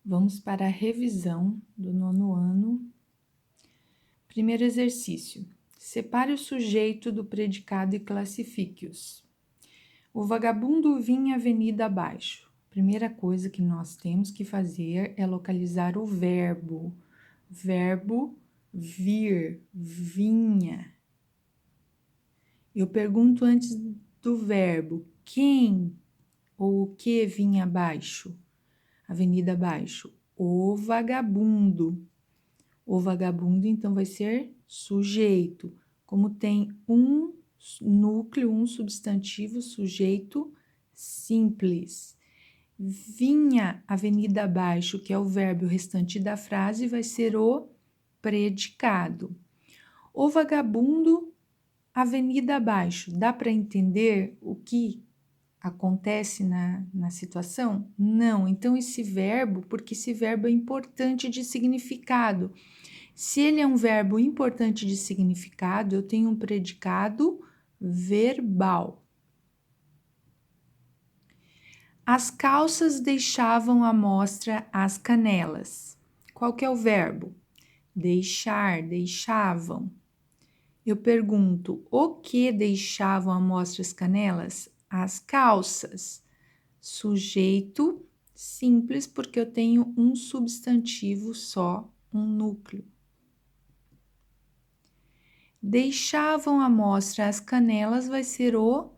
Vamos para a revisão do 9º ano. Primeiro exercício. Separe o sujeito do predicado e classifique-os. O vagabundo vinha avenida abaixo. Primeira coisa que nós temos que fazer é localizar o verbo. Verbo vir, vinha. Eu pergunto antes do verbo, quem ou o que vinha abaixo? Avenida abaixo. O vagabundo. O vagabundo, então, vai ser sujeito. Como tem um núcleo, um substantivo, sujeito simples. Vinha avenida abaixo, que é o verbo, o restante da frase vai ser o predicado. O vagabundo, avenida abaixo. Dá para entender o que acontece na situação? Não. Então, esse verbo, porque esse verbo é importante de significado. Se ele é um verbo importante de significado, eu tenho um predicado verbal. As calças deixavam à mostra as canelas. Qual que é o verbo? Deixar, deixavam. Eu pergunto, o que deixavam à mostra as canelas? As calças. Sujeito simples, porque eu tenho um substantivo só, um núcleo. Deixavam à mostra as canelas vai ser o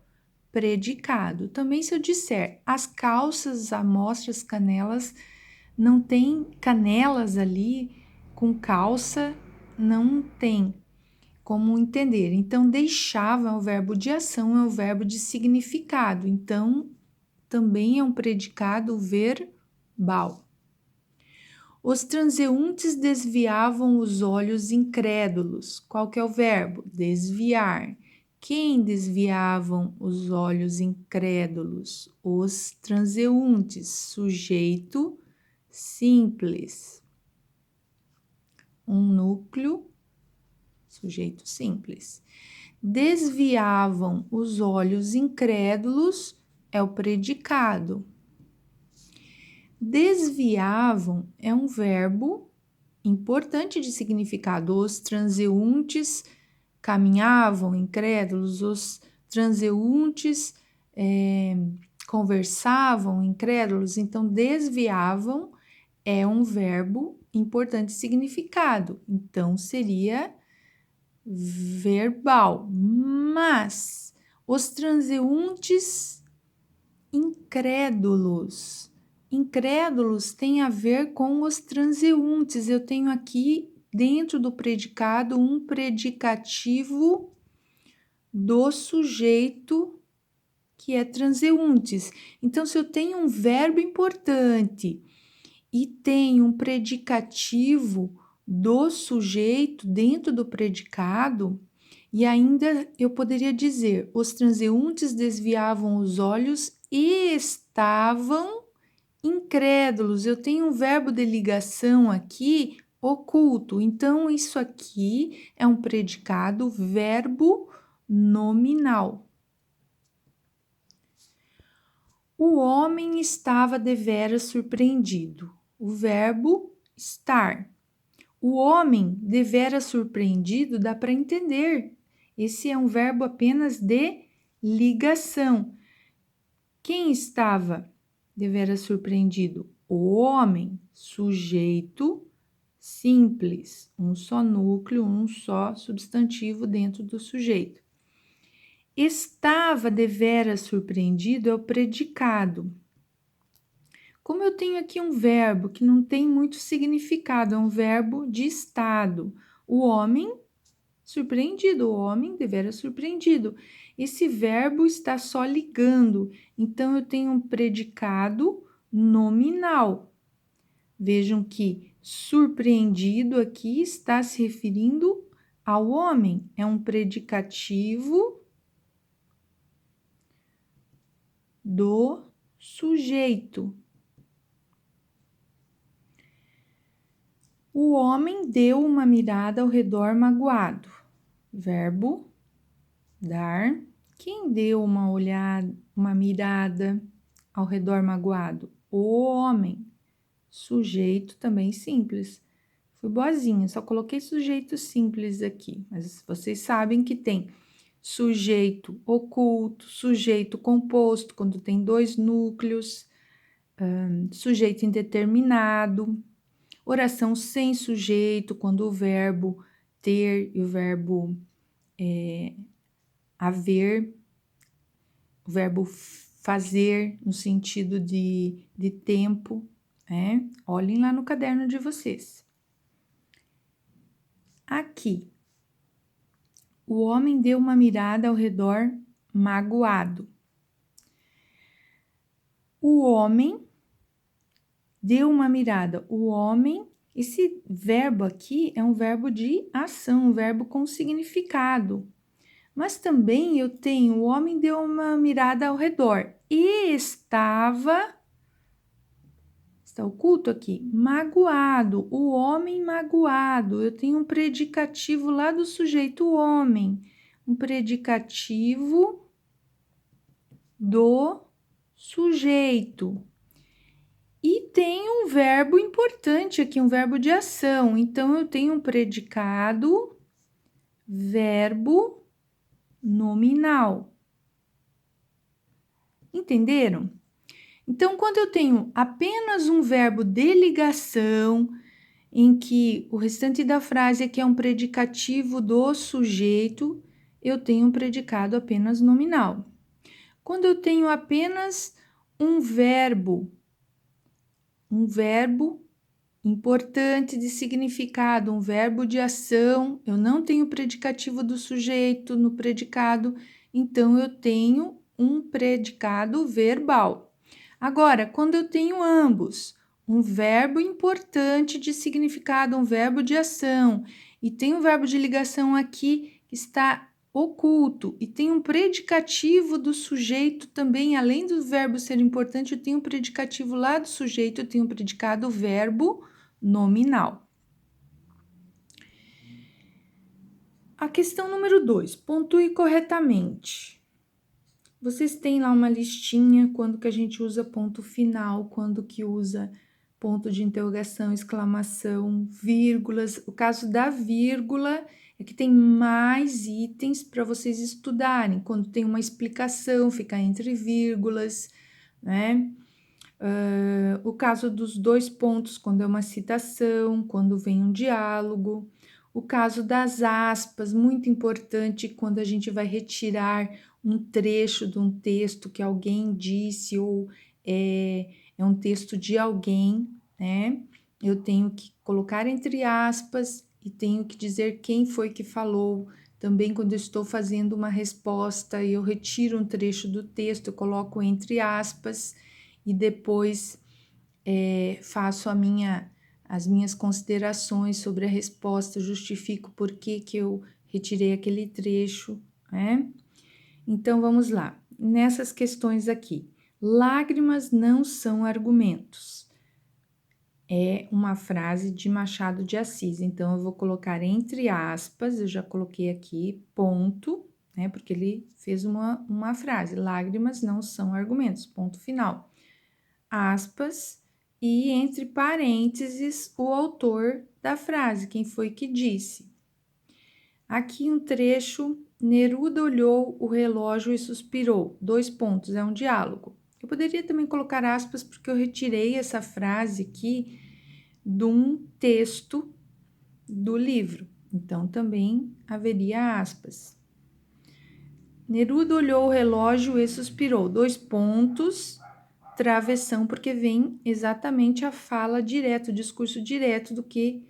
predicado. Também se eu disser as calças à mostra as canelas, não tem canelas ali com calça, não tem como entender. Então, deixava é o verbo de ação, é o verbo de significado. Então, também é um predicado verbal. Os transeuntes desviavam os olhos incrédulos. Qual que é o verbo? Desviar. Quem desviavam os olhos incrédulos? Os transeuntes. Sujeito simples. Um núcleo, sujeito simples. Desviavam os olhos incrédulos é o predicado. Desviavam é um verbo importante de significado. Os transeuntes caminhavam incrédulos, os transeuntes conversavam incrédulos. Então, desviavam é um verbo importante de significado. Então, seria verbal. Mas os transeuntes incrédulos. Incrédulos tem a ver com os transeuntes. Eu tenho aqui dentro do predicado um predicativo do sujeito que é transeuntes. Então, se eu tenho um verbo importante e tenho um predicativo do sujeito dentro do predicado, e ainda eu poderia dizer: os transeuntes desviavam os olhos e estavam incrédulos. Eu tenho um verbo de ligação aqui oculto. Então, isso aqui é um predicado verbo nominal. O homem estava deveras surpreendido. O verbo estar. O homem deveras surpreendido dá para entender. Esse é um verbo apenas de ligação. Quem estava deveras surpreendido? O homem, sujeito simples, um só núcleo, um só substantivo dentro do sujeito. Estava deveras surpreendido é o predicado. Como eu tenho aqui um verbo que não tem muito significado, é um verbo de estado. O homem surpreendido, o homem deveras surpreendido. Esse verbo está só ligando, então eu tenho um predicado nominal. Vejam que surpreendido aqui está se referindo ao homem, é um predicativo do sujeito. O homem deu uma mirada ao redor magoado. Verbo dar. Quem deu uma olhada, uma mirada ao redor magoado? O homem. sujeito também simples. Fui boazinha, só coloquei sujeito simples aqui, mas vocês sabem que tem sujeito oculto, sujeito composto, quando tem dois núcleos, sujeito indeterminado, oração sem sujeito, quando o verbo ter e o verbo haver, o verbo fazer no sentido de tempo, né? Olhem lá no caderno de vocês. Aqui, o homem deu uma mirada ao redor magoado. O homem deu uma mirada. O homem, esse verbo aqui é um verbo de ação, um verbo com significado. Mas também eu tenho, o homem deu uma mirada ao redor e está oculto aqui, magoado, o homem magoado. Eu tenho um predicativo lá do sujeito homem, um predicativo do sujeito. E tem um verbo importante aqui, um verbo de ação. Então, eu tenho um predicado, verbo nominal. Entenderam? Então, quando eu tenho apenas um verbo de ligação, em que o restante da frase aqui é um predicativo do sujeito, eu tenho um predicado apenas nominal. Quando eu tenho apenas um verbo importante de significado, um verbo de ação, eu não tenho predicativo do sujeito no predicado, então eu tenho um predicado verbal. Agora, quando eu tenho ambos, um verbo importante de significado, um verbo de ação, e tem um verbo de ligação aqui que está oculto, e tem um predicativo do sujeito também, além do verbo ser importante, eu tenho um predicativo lá do sujeito, eu tenho um predicado verbo nominal. A questão número 2, pontue corretamente. Vocês têm lá uma listinha, quando que a gente usa ponto final, quando que usa ponto de interrogação, exclamação, vírgulas. O caso da vírgula é que tem mais itens para vocês estudarem. Quando tem uma explicação, fica entre vírgulas, né? O caso dos dois pontos, quando é uma citação, quando vem um diálogo. O caso das aspas, muito importante quando a gente vai retirar um trecho de um texto que alguém disse ou é um texto de alguém, né? Eu tenho que colocar entre aspas e tenho que dizer quem foi que falou. Também quando eu estou fazendo uma resposta e eu retiro um trecho do texto, eu coloco entre aspas e depois faço as minhas considerações sobre a resposta, justifico por que eu retirei aquele trecho, né? Então, vamos lá. Nessas questões aqui, lágrimas não são argumentos. É uma frase de Machado de Assis. Então, eu vou colocar entre aspas, eu já coloquei aqui, ponto, né? Porque ele fez uma frase. Lágrimas não são argumentos, ponto final. Aspas, e entre parênteses, o autor da frase, quem foi que disse. Aqui um trecho, Neruda olhou o relógio e suspirou. 2 pontos, é um diálogo. Eu poderia também colocar aspas, porque eu retirei essa frase aqui de um texto do livro. Então, também haveria aspas. Neruda olhou o relógio e suspirou. 2 pontos, travessão, porque vem exatamente a fala direta, o discurso direto do que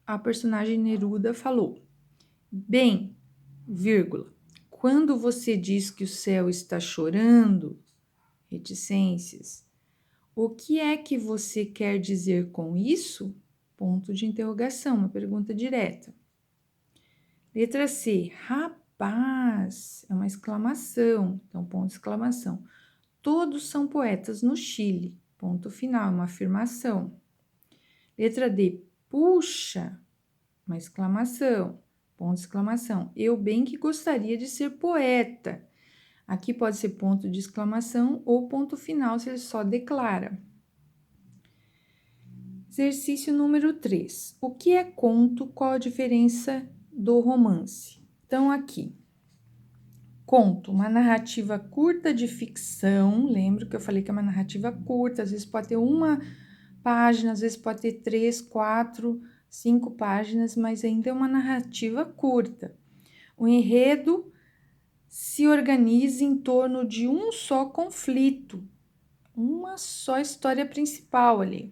a personagem Neruda falou. Bem, vírgula, quando você diz que o céu está chorando, reticências, o que é que você quer dizer com isso? Ponto de interrogação, uma pergunta direta. Letra C, rapaz, é uma exclamação, então ponto de exclamação. Todos são poetas no Chile, ponto final, uma afirmação. Letra D, puxa, uma exclamação, ponto de exclamação. Eu bem que gostaria de ser poeta. Aqui pode ser ponto de exclamação ou ponto final se ele só declara. Exercício número 3. O que é conto? Qual a diferença do romance? Então, aqui. Conto, uma narrativa curta de ficção. Lembro que eu falei que é uma narrativa curta, às vezes pode ter uma página, às vezes pode ter 3, 4, 5 páginas, mas ainda é uma narrativa curta. O enredo se organiza em torno de um só conflito, uma só história principal ali.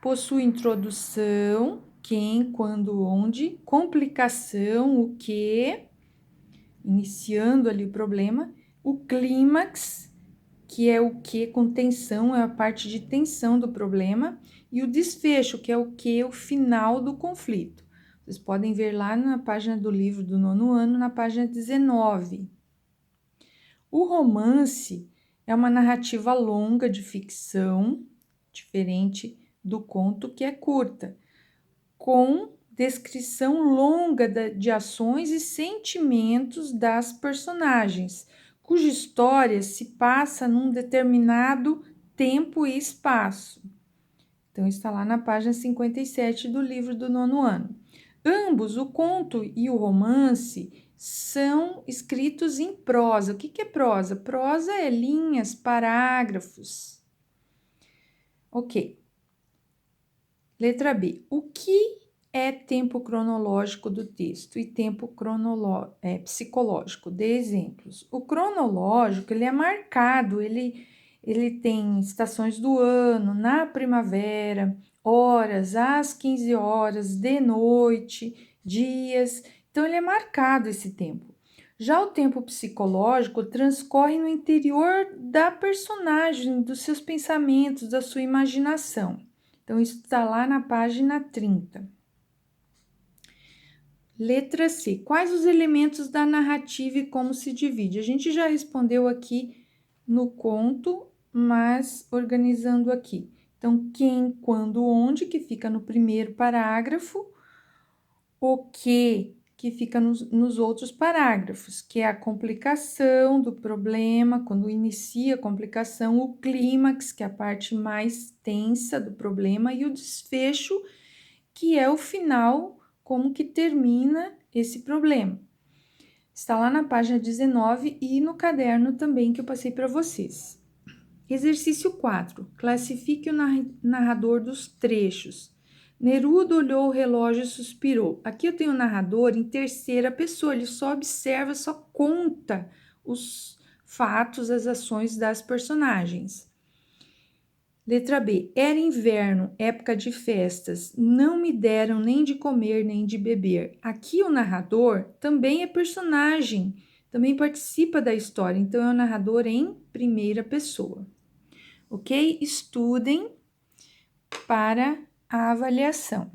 Possui introdução, quem, quando, onde, complicação, o que, iniciando ali o problema, o clímax, que é o que com tensão, é a parte de tensão do problema, e o desfecho, que é o que, o final do conflito. Vocês podem ver lá na página do livro do 9º ano, na página 19. O romance é uma narrativa longa de ficção, diferente do conto, que é curta, com descrição longa de ações e sentimentos das personagens, cuja história se passa num determinado tempo e espaço. Então, está lá na página 57 do livro do 9º ano. Ambos, o conto e o romance, são escritos em prosa. O que é prosa? Prosa é linhas, parágrafos. Ok. Letra B. O que é tempo cronológico do texto e tempo psicológico? Dê exemplos. O cronológico, ele é marcado, ele tem estações do ano, na primavera, horas, às 15 horas, de noite, dias. Então, ele é marcado esse tempo. Já o tempo psicológico transcorre no interior da personagem, dos seus pensamentos, da sua imaginação. Então, isso está lá na página 30. Letra C. Quais os elementos da narrativa e como se divide? A gente já respondeu aqui no conto, mas organizando aqui. Então, quem, quando, onde, que fica no primeiro parágrafo. O que fica nos outros parágrafos, que é a complicação do problema, quando inicia a complicação, o clímax, que é a parte mais tensa do problema, e o desfecho, que é o final, como que termina esse problema. Está lá na página 19 e no caderno também que eu passei para vocês. Exercício 4. Classifique o narrador dos trechos. Neruda olhou o relógio e suspirou. Aqui eu tenho o narrador em terceira pessoa, ele só observa, só conta os fatos, as ações das personagens. Letra B. Era inverno, época de festas, não me deram nem de comer nem de beber. Aqui o narrador também é personagem, também participa da história, então é o narrador em primeira pessoa. Ok? Estudem para a avaliação.